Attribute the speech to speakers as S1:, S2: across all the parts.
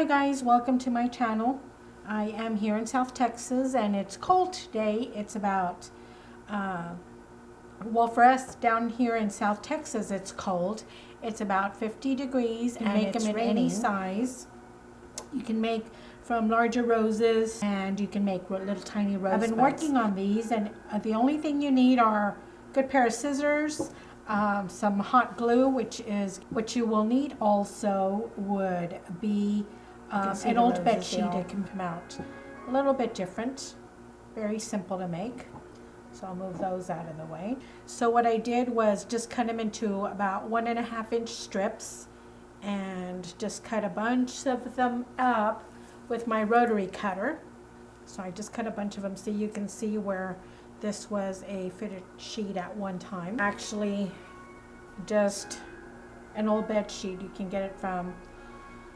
S1: guys, welcome to my channel. I am here in South Texas and it's cold today. It's about, well, for us down here in South Texas it's cold. It's about 50 degrees and make them in any size. You can make from larger roses and you can make little tiny roses. I've been working on these and the only thing you need are a good pair of scissors, some hot glue, which is what you will need. Also would be an old bed sheet. It can come out a little bit different, very simple to make. So I'll move those out of the way. So what I did was just cut them into about 1.5 inch strips and just cut a bunch of them up with my rotary cutter. So I just cut a bunch of them so you can see where this was a fitted sheet at one time. Actually, just an old bed sheet. You can get it from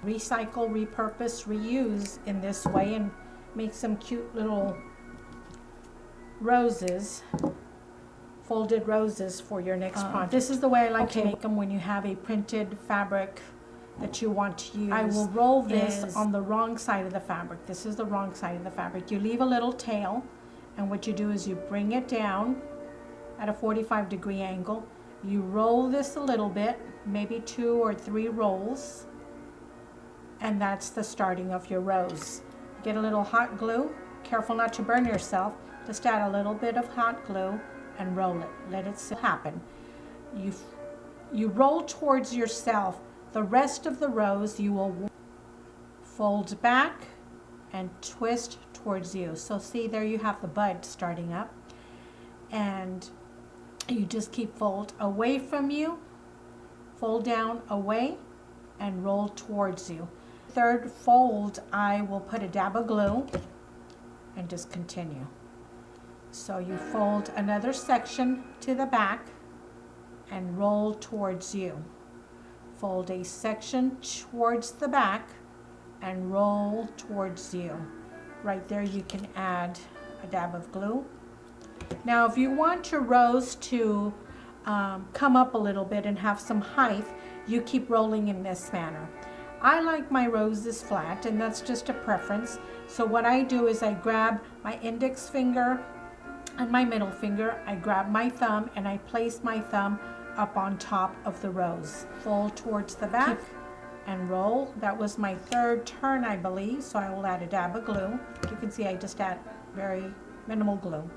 S1: recycle, repurpose, reuse in this way and make some cute little roses, folded roses for your next project. This is the way I like to make them when you have a printed fabric that you want to use. I will roll this on the wrong side of the fabric. This is the wrong side of the fabric. You leave a little tail, and what you do is you bring it down at a 45-degree angle. You roll this a little bit, maybe 2 or 3 rolls, and that's the starting of your rose. Get a little hot glue. Careful not to burn yourself. Just add a little bit of hot glue and roll it. Let it happen. You roll towards yourself. The rest of the rose you will fold back and twist towards you. So see, there you have the bud starting up. And you just keep fold away from you, fold down away, and roll towards you. Third fold, I will put a dab of glue and just continue. So you fold another section to the back and roll towards you. Fold a section towards the back and roll towards you. Right there you can add a dab of glue. Now if you want your rose to come up a little bit and have some height, you keep rolling in this manner. I like my roses flat, and that's just a preference. So what I do is I grab my index finger and my middle finger, I grab my thumb and I place my thumb up on top of the rose. Fold towards the back and roll. That was my third turn, I believe, so I will add a dab of glue. You can see I just add very minimal glue.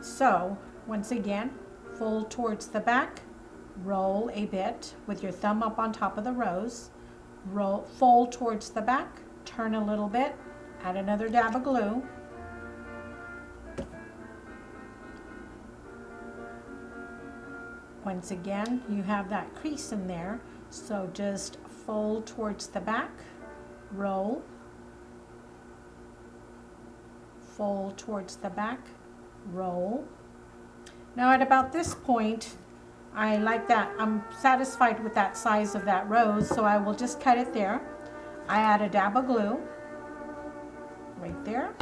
S1: So once again, fold towards the back, roll a bit with your thumb up on top of the rose, roll, fold towards the back, turn a little bit, add another dab of glue, once again you have that crease in there, so just fold towards the back, roll, fold towards the back, roll. Now at about this point, I like that. I'm satisfied with that size of that rose, so I will just cut it there. I add a dab of glue right there.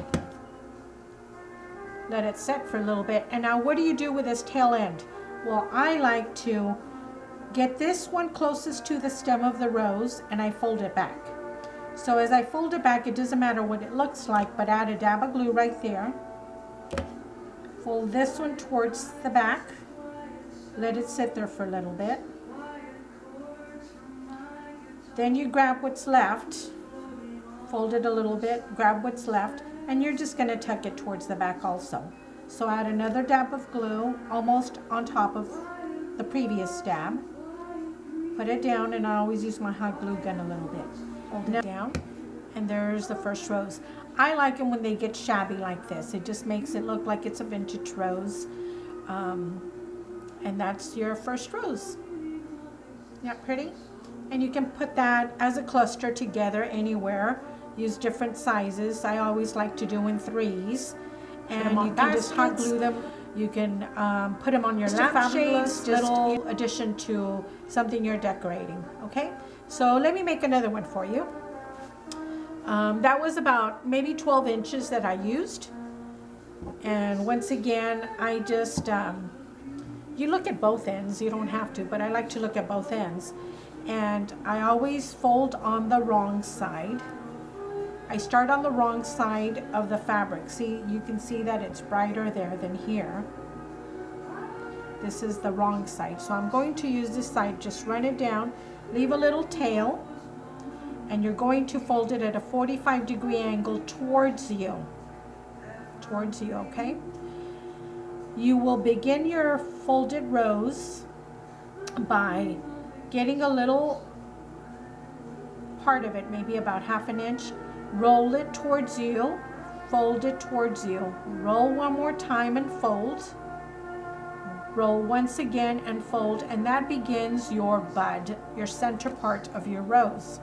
S1: Let it set for a little bit. And now what do you do with this tail end? Well, I like to get this one closest to the stem of the rose and I fold it back. So as I fold it back, it doesn't matter what it looks like, but add a dab of glue right there. Fold this one towards the back. Let it sit there for a little bit. Then you grab what's left, fold it a little bit, grab what's left, and you're just going to tuck it towards the back also. So add another dab of glue almost on top of the previous dab. Put it down, and I always use my hot glue gun a little bit. Hold it down, and there's the first rose. I like them when they get shabby like this. It just makes it look like it's a vintage rose. And that's your first rose. Not pretty? And you can put that as a cluster together anywhere. Use different sizes. I always like to do in 3s. And you can just hot glue them. You can put them on your lampshades. Just little addition to something you're decorating. Okay? So let me make another one for you. That was about maybe 12 inches that I used. And once again, I just... you look at both ends, you don't have to, but I like to look at both ends. and I always fold on the wrong side. I start on the wrong side of the fabric. See, you can see that it's brighter there than here. This is the wrong side. So I'm going to use this side, just run it down, leave a little tail, and you're going to fold it at a 45-degree angle towards you, okay? You will begin your folded rows by getting a little part of it, maybe about ½ an inch, roll it towards you, fold it towards you, roll one more time and fold, roll once again and fold, and that begins your bud, your center part of your rose.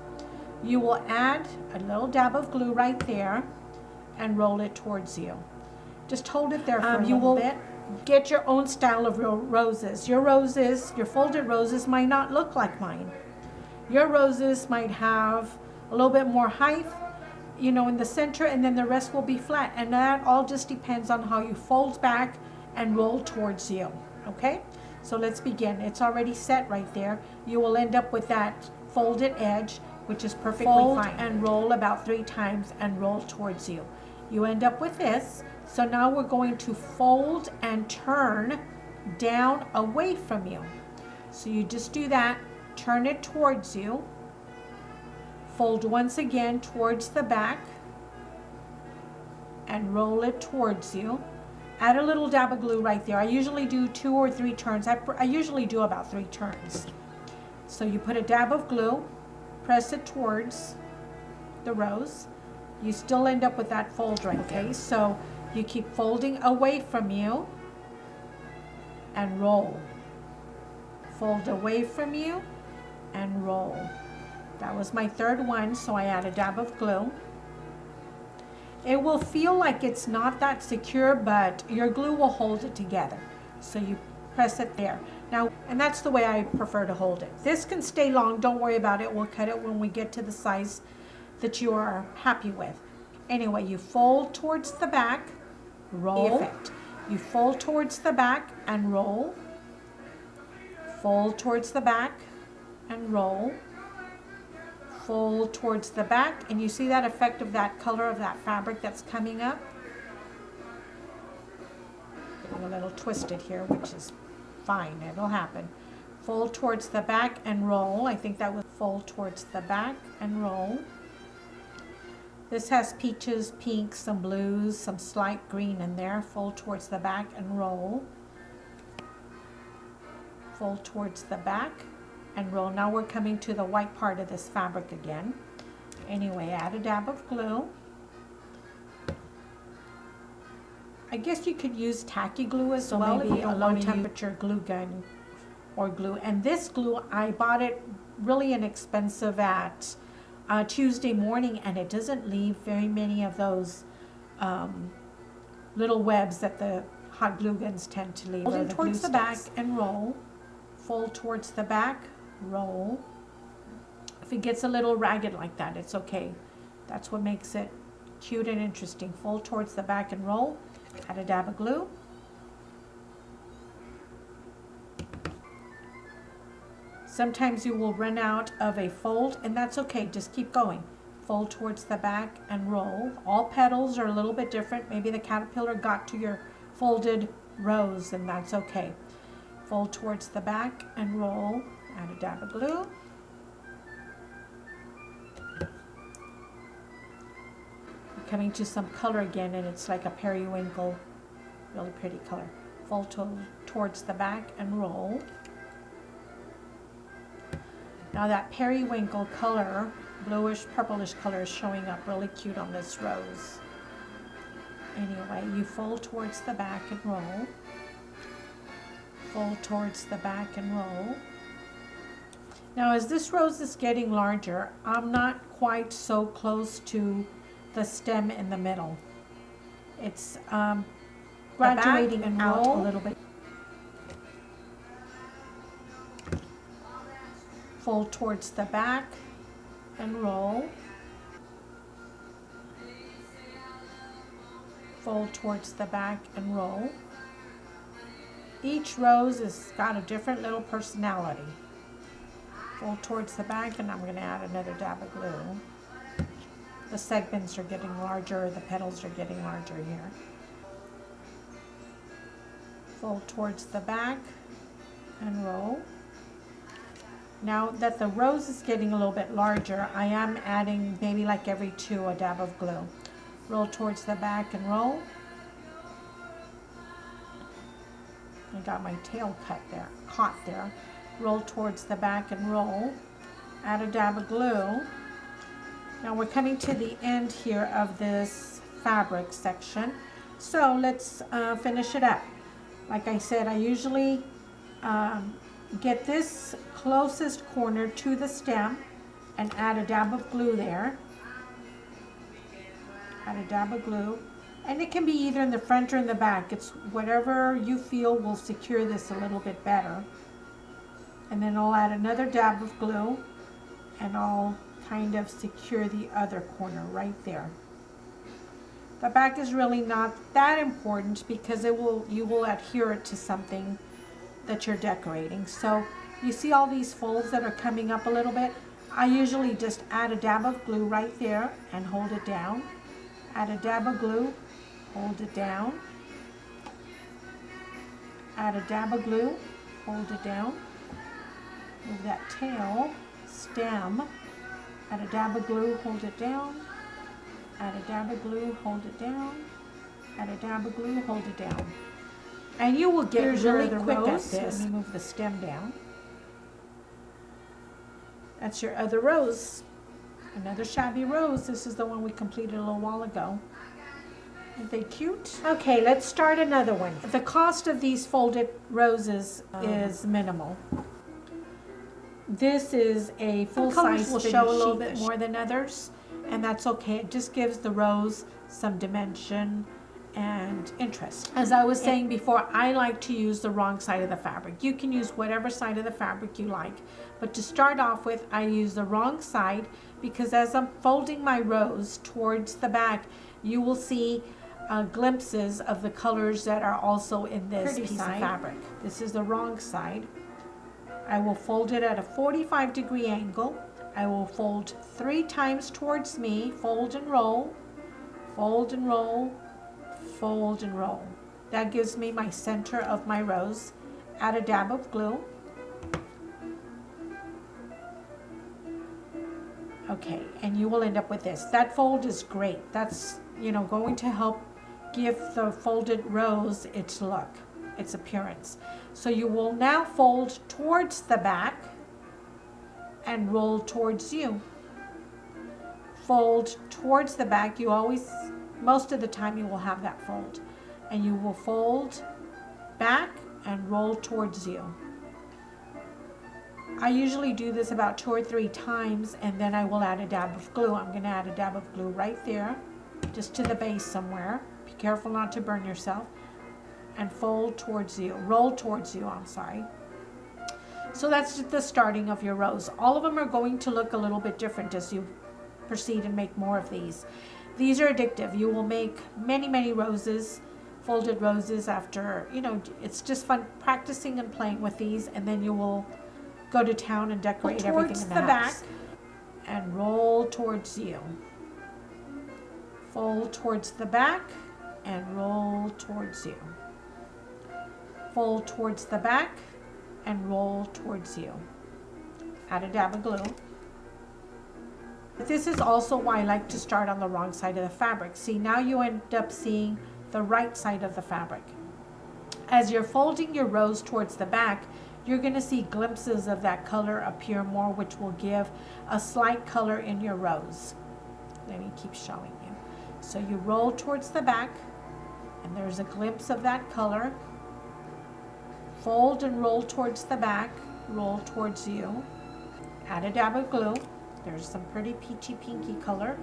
S1: You will add a little dab of glue right there and roll it towards you. Just hold it there for a little bit. Get your own style of roses. Your roses, your folded roses might not look like mine. Your roses might have a little bit more height, you know, in the center, and then the rest will be flat. And that all just depends on how you fold back and roll towards you, okay? So let's begin. It's already set right there. You will end up with that folded edge, which is perfectly fine. And roll about 3 times and roll towards you. You end up with this. So now we're going to fold and turn down away from you. So you just do that, turn it towards you, fold once again towards the back, and roll it towards you. Add a little dab of glue right there. I usually do 2 or 3 turns. I usually do about 3 turns. So you put a dab of glue, press it towards the rose. You still end up with that fold right there. Okay, so you keep folding away from you and roll. Fold away from you and roll. That was my 3rd one, so I add a dab of glue. It will feel like it's not that secure, but your glue will hold it together. So you press it there. Now, and that's the way I prefer to hold it. This can stay long, don't worry about it. We'll cut it when we get to the size that you are happy with. Anyway, you fold towards the back, roll. You fold towards the back and roll. Fold towards the back and roll. Fold towards the back, and you see that effect of that color of that fabric that's coming up? Getting a little twisted here, which is fine, it'll happen. Fold towards the back and roll. I think that would fold towards the back and roll. This has peaches, pinks, some blues, some slight green in there. Fold towards the back and roll. Fold towards the back and roll. Now we're coming to the white part of this fabric again. Anyway, add a dab of glue. I guess you could use tacky glue as well, maybe a low temperature glue gun or glue. And this glue, I bought it really inexpensive at Tuesday Morning, and it doesn't leave very many of those little webs that the hot glue guns tend to leave. Fold towards the back and roll. Fold towards the back, roll. If it gets a little ragged like that, it's okay. That's what makes it cute and interesting. Fold towards the back and roll. Add a dab of glue. Sometimes you will run out of a fold, and that's okay. Just keep going. Fold towards the back and roll. All petals are a little bit different. Maybe the caterpillar got to your folded rose, and that's okay. Fold towards the back and roll. Add a dab of glue. We're coming to some color again, and it's like a periwinkle, really pretty color. Fold towards the back and roll. Now that periwinkle color, bluish, purplish color is showing up really cute on this rose. Anyway, you fold towards the back and roll. Fold towards the back and roll. Now as this rose is getting larger, I'm not quite so close to the stem in the middle. It's graduating and out a little bit. Fold towards the back and roll. Fold towards the back and roll. Each rose has got a different little personality. Fold towards the back, and I'm going to add another dab of glue. The segments are getting larger, the petals are getting larger here. Fold towards the back and roll. Now that the rose is getting a little bit larger, I am adding maybe like every two a dab of glue. Roll towards the back and roll. I got my tail caught there. Roll towards the back and roll. Add a dab of glue. Now we're coming to the end here of this fabric section. So let's finish it up. Like I said, I usually get this closest corner to the stem and add a dab of glue there. Add a dab of glue. And it can be either in the front or in the back. It's whatever you feel will secure this a little bit better. And then I'll add another dab of glue and I'll kind of secure the other corner right there. The back is really not that important because you will adhere it to something that you're decorating. So you see all these folds that are coming up a little bit? I usually just add a dab of glue right there and hold it down. Add a dab of glue, hold it down. Add a dab of glue, hold it down. Move that tail, stem. Add a dab of glue, hold it down. Add a dab of glue, hold it down. Add a dab of glue, hold it down. And you will get really quick at this. Let me move the stem down. That's your other rose. Another shabby rose. This is the one we completed a little while ago. Aren't they cute? Okay, let's start another one. The cost of these folded roses is minimal. This is a full size. Will show a little bit more than others, and that's okay. It just gives the rose some dimension and interest. As I was saying before, I like to use the wrong side of the fabric. You can use whatever side of the fabric you like, but to start off with, I use the wrong side because as I'm folding my rose towards the back, you will see glimpses of the colors that are also in this piece of fabric. This is the wrong side. I will fold it at a 45-degree angle. I will fold 3 times towards me, fold and roll, fold and roll, fold and roll. That gives me my center of my rose. Add a dab of glue. Okay, and you will end up with this. That fold is great. That's, going to help give the folded rose its look, its appearance. So you will now fold towards the back and roll towards you. Fold towards the back. You always, most of the time you will have that fold. And you will fold back and roll towards you. I usually do this about 2 or 3 times and then I will add a dab of glue. I'm going to add a dab of glue right there, just to the base somewhere. Be careful not to burn yourself. And fold towards you, roll towards you, I'm sorry. So that's the starting of your rose. All of them are going to look a little bit different as you proceed and make more of these. These are addictive. You will make many, many roses, folded roses after, it's just fun practicing and playing with these, and then you will go to town and decorate everything in the house. Back and roll towards you. Fold towards the back and roll towards you. Fold towards the back and roll towards you. Add a dab of glue. This is also why I like to start on the wrong side of the fabric. See, now you end up seeing the right side of the fabric. As you're folding your rose towards the back, you're going to see glimpses of that color appear more, which will give a slight color in your rose. Let me keep showing you. So you roll towards the back, and there's a glimpse of that color. Fold and roll towards the back, roll towards you. Add a dab of glue. There's some pretty peachy pinky color.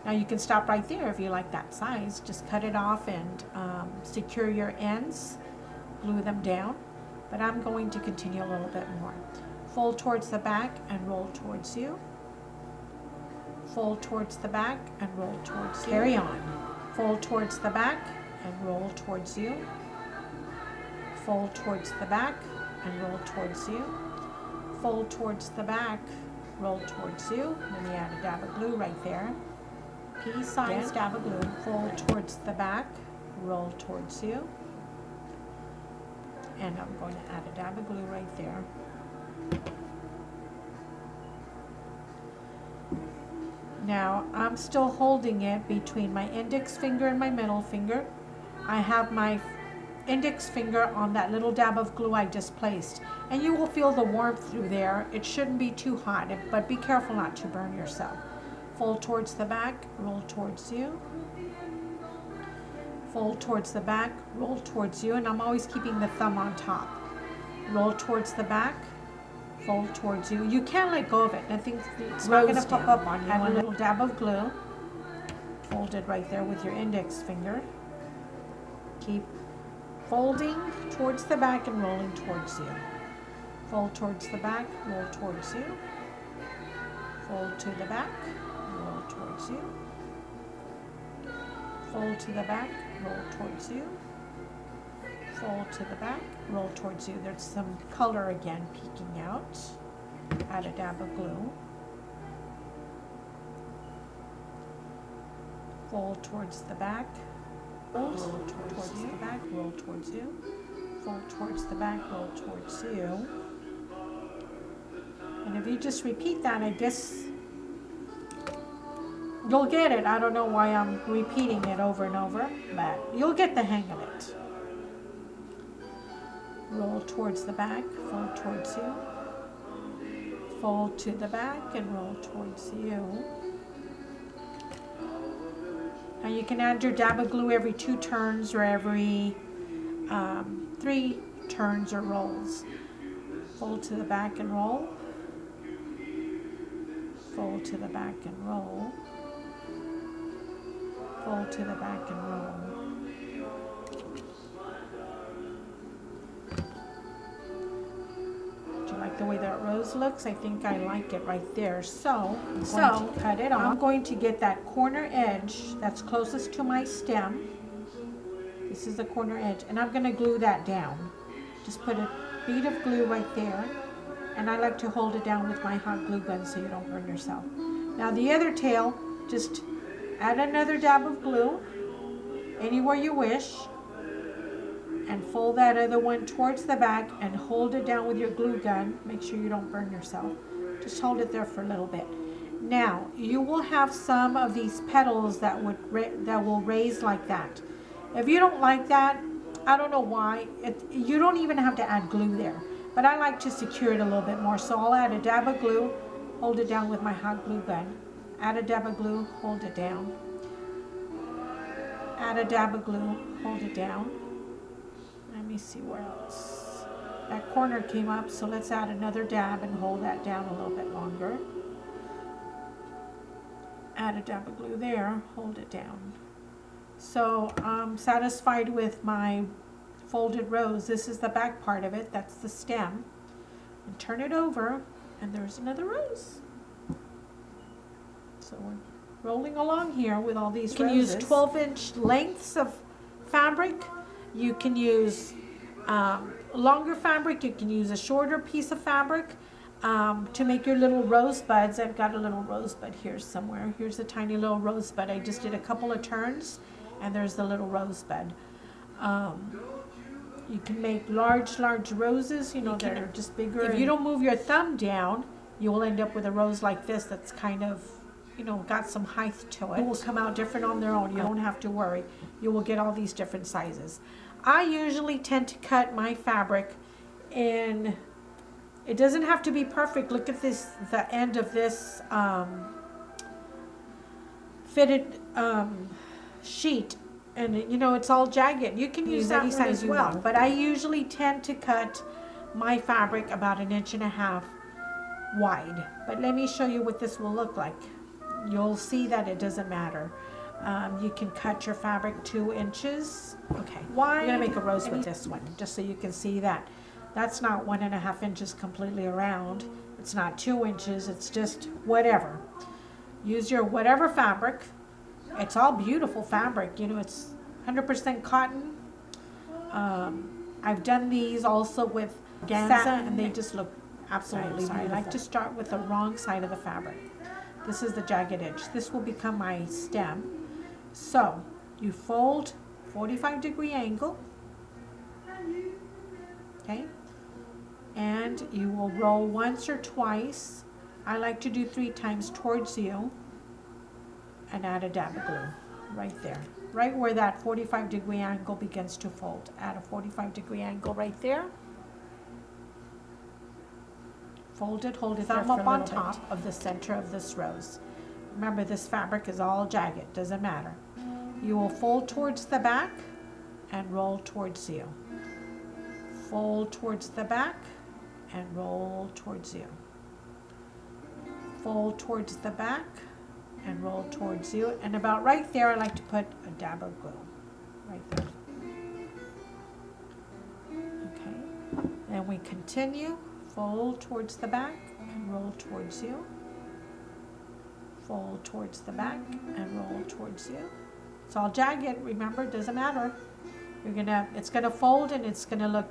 S1: Now you can stop right there if you like that size. Just cut it off and secure your ends, glue them down. But I'm going to continue a little bit more. Fold towards the back and roll towards you. Fold towards the back and roll towards you. Carry on. Fold towards the back and roll towards you. Fold towards the back and roll towards you. Fold towards the back, roll towards you. Let me add a dab of glue right there. Pea-sized dab of glue. Fold towards the back, roll towards you. And I'm going to add a dab of glue right there. Now, I'm still holding it between my index finger and my middle finger. I have my index finger on that little dab of glue I just placed. And you will feel the warmth through there. It shouldn't be too hot, but be careful not to burn yourself. Fold towards the back, roll towards you. Fold towards the back, roll towards you, and I'm always keeping the thumb on top. Roll towards the back, fold towards you. You can't let go of it. It's not going to pop up on you. Add a little dab of glue. Fold it right there with your index finger. Keep folding towards the back and rolling towards you. Fold towards the back, roll towards you. Fold to the back, roll towards you. Fold to the back, roll towards you. Fold to the back, roll towards you. There's some color again peeking out. Add a dab of glue. Fold towards the back, roll towards the back, roll towards you. Fold towards the back, roll towards you. And if you just repeat that, I guess you'll get it. I don't know why I'm repeating it over and over, but you'll get the hang of it. Roll towards the back, fold towards you. Fold to the back and roll towards you. Now you can add your dab of glue every 2 turns or every 3 turns or rolls. Fold to the back and roll. Fold to the back and roll. Fold to the back and roll. Do you like the way that rose looks? I think I like it right there. So I'm going to cut it off. I'm going to get that corner edge that's closest to my stem. This is the corner edge, and I'm going to glue that down. Just put a bead of glue right there, and I like to hold it down with my hot glue gun so you don't burn yourself. Now the other tail, just add another dab of glue anywhere you wish, and fold that other one towards the back and hold it down with your glue gun. Make sure you don't burn yourself. Just hold it there for a little bit. Now you will have some of these petals that will raise like that. If you don't like that, I don't know why. You don't even have to add glue there, but I like to secure it a little bit more. So I'll add a dab of glue, hold it down with my hot glue gun. Add a dab of glue, hold it down. Add a dab of glue, hold it down. Let me see where else. That corner came up, so let's add another dab and hold that down a little bit longer. Add a dab of glue there, hold it down. So I'm satisfied with my folded rose. This is the back part of it, that's the stem. And turn it over, and there's another rose. So we're rolling along here with all these roses. You can use 12-inch lengths of fabric. You can use longer fabric. You can use a shorter piece of fabric to make your little rosebuds. I've got a little rosebud here somewhere. Here's a tiny little rosebud. I just did a couple of turns, and there's the little rosebud. You can make large roses, you know, that are just bigger. If you don't move your thumb down, you will end up with a rose like this that's kind of, you know, got some height to it. It will come out different on their own. You don't have to worry. You will get all these different sizes. I usually tend to cut my fabric in, it doesn't have to be perfect. Look at this, the end of this fitted sheet. And you know, it's all jagged. You can use any size you want, but I usually tend to cut my fabric about 1.5 inches wide. But let me show you what this will look like. You'll see that it doesn't matter. You can cut your fabric 2 inches. Okay, wide. I'm gonna make a rose with this one, just so you can see that. That's not 1.5 inches completely around. It's not 2 inches, it's just whatever. Use your whatever fabric. It's all beautiful fabric, you know, it's 100% cotton. I've done these also with organza, and they just look absolutely beautiful. I like to start with the wrong side of the fabric. This is the jagged edge. This will become my stem. So you fold 45-degree angle, okay, and you will roll once or twice. I like to do 3 times towards you, and add a dab of glue right there, right where that 45-degree angle begins to fold. Add a 45-degree angle right there. Fold it, hold it thumb up on top of the center of this rose. Remember, this fabric is all jagged, doesn't matter. You will fold towards the back and roll towards you. Fold towards the back and roll towards you. Fold towards the back and roll towards you. And about right there, I like to put a dab of glue. Right there. Okay. Then we continue. Fold towards the back and roll towards you. Fold towards the back and roll towards you. It's all jagged, remember, it doesn't matter. It's gonna fold and it's gonna look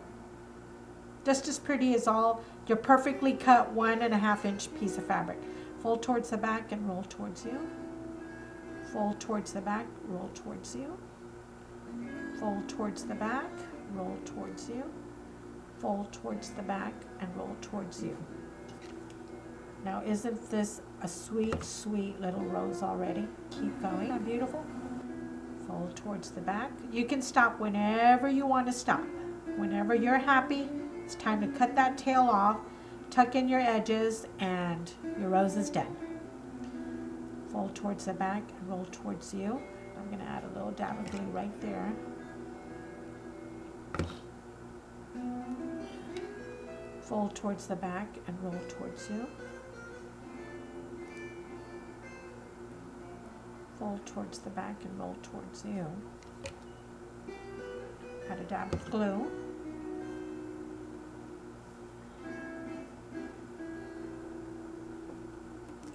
S1: just as pretty as all your perfectly cut 1.5 inch piece of fabric. Fold towards the back and roll towards you. Fold towards the back, roll towards you. Fold towards the back, roll towards you. Fold towards the back and roll towards you. Now, isn't this a sweet, sweet little rose already? Keep going. Isn't that beautiful? Fold towards the back. You can stop whenever you want to stop. Whenever you're happy, it's time to cut that tail off, tuck in your edges, and your rose is done. Fold towards the back and roll towards you. I'm going to add a little dab of glue right there. Fold towards the back and roll towards you. Fold towards the back and roll towards you. Add a dab of glue.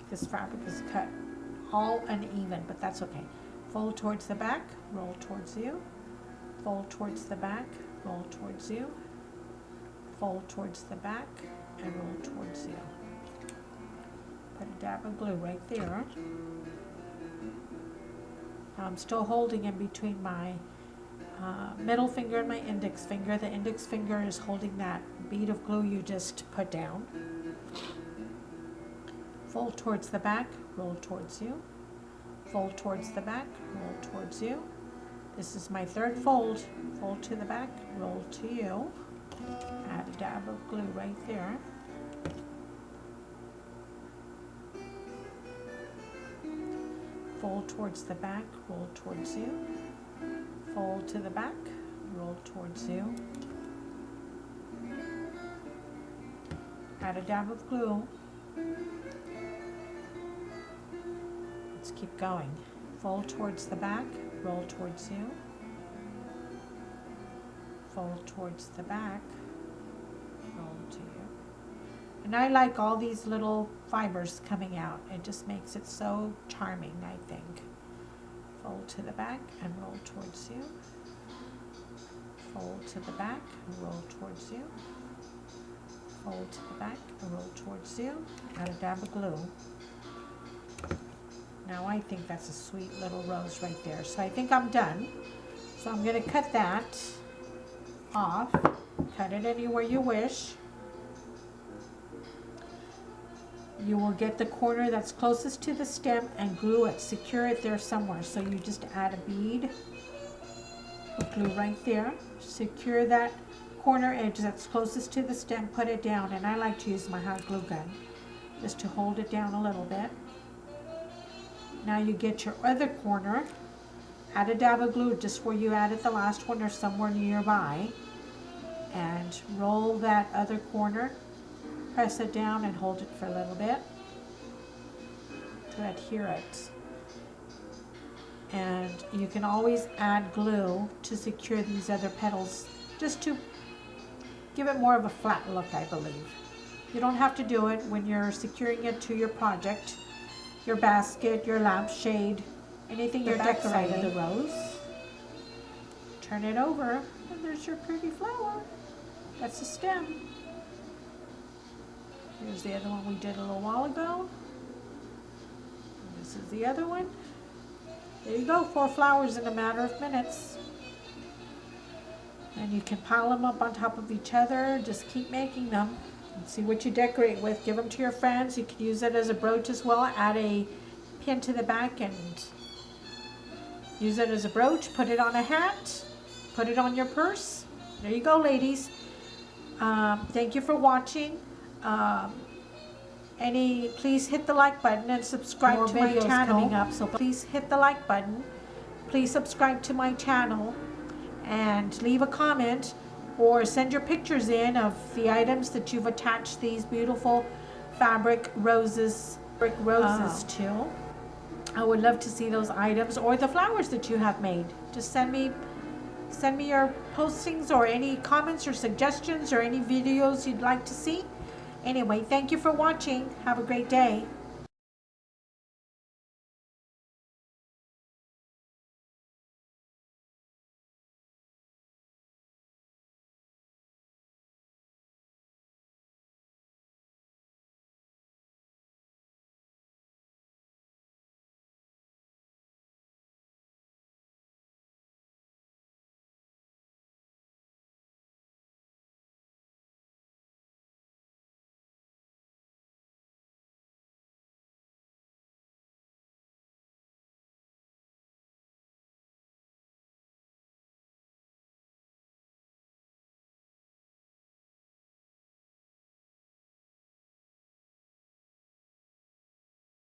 S1: This fabric is cut all uneven, but that's okay. Fold towards the back, roll towards you. Fold towards the back, roll towards you. Fold towards the back and roll towards you. Put a dab of glue right there. Now I'm still holding in between my middle finger and my index finger. The index finger is holding that bead of glue you just put down. Fold towards the back, roll towards you. Fold towards the back, roll towards you. This is my third fold. Fold to the back, roll to you. Add a dab of glue right there. Fold towards the back, roll towards you. Fold to the back, roll towards you. Add a dab of glue. Let's keep going. Fold towards the back, roll towards you. Fold towards the back, roll to you. And I like all these little fibers coming out. It just makes it so charming, I think. Fold to the back and roll towards you. Fold to the back and roll towards you. Fold to the back and roll towards you. Add a dab of glue. Now I think that's a sweet little rose right there. So I think I'm done. So I'm going to cut that off. Cut it anywhere you wish. You will get the corner that's closest to the stem and glue it. Secure it there somewhere. So you just add a bead of glue right there. Secure that corner edge that's closest to the stem. Put it down. And I like to use my hot glue gun just to hold it down a little bit. Now you get your other corner. Add a dab of glue just where you added the last one or somewhere nearby. And roll that other corner. Press it down and hold it for a little bit to adhere it. And you can always add glue to secure these other petals, just to give it more of a flat look, I believe. You don't have to do it when you're securing it to your project, your basket, your lampshade, anything you're decorating. The rose. Turn it over, and there's your pretty flower. That's the stem. Here's the other one we did a little while ago. And this is the other one. There you go, 4 flowers in a matter of minutes. And you can pile them up on top of each other. Just keep making them. And see what you decorate with. Give them to your friends. You can use it as a brooch as well. Add a pin to the back and use it as a brooch. Put it on a hat. Put it on your purse. There you go, ladies. Thank you for watching. Please hit the like button and subscribe to my channel. Coming up, so please hit the like button. Please subscribe to my channel and leave a comment or send your pictures in of the items that you've attached these beautiful fabric roses to. I would love to see those items or the flowers that you have made. Just send me your postings or any comments or suggestions or any videos you'd like to see. Anyway, thank you for watching. Have a great day.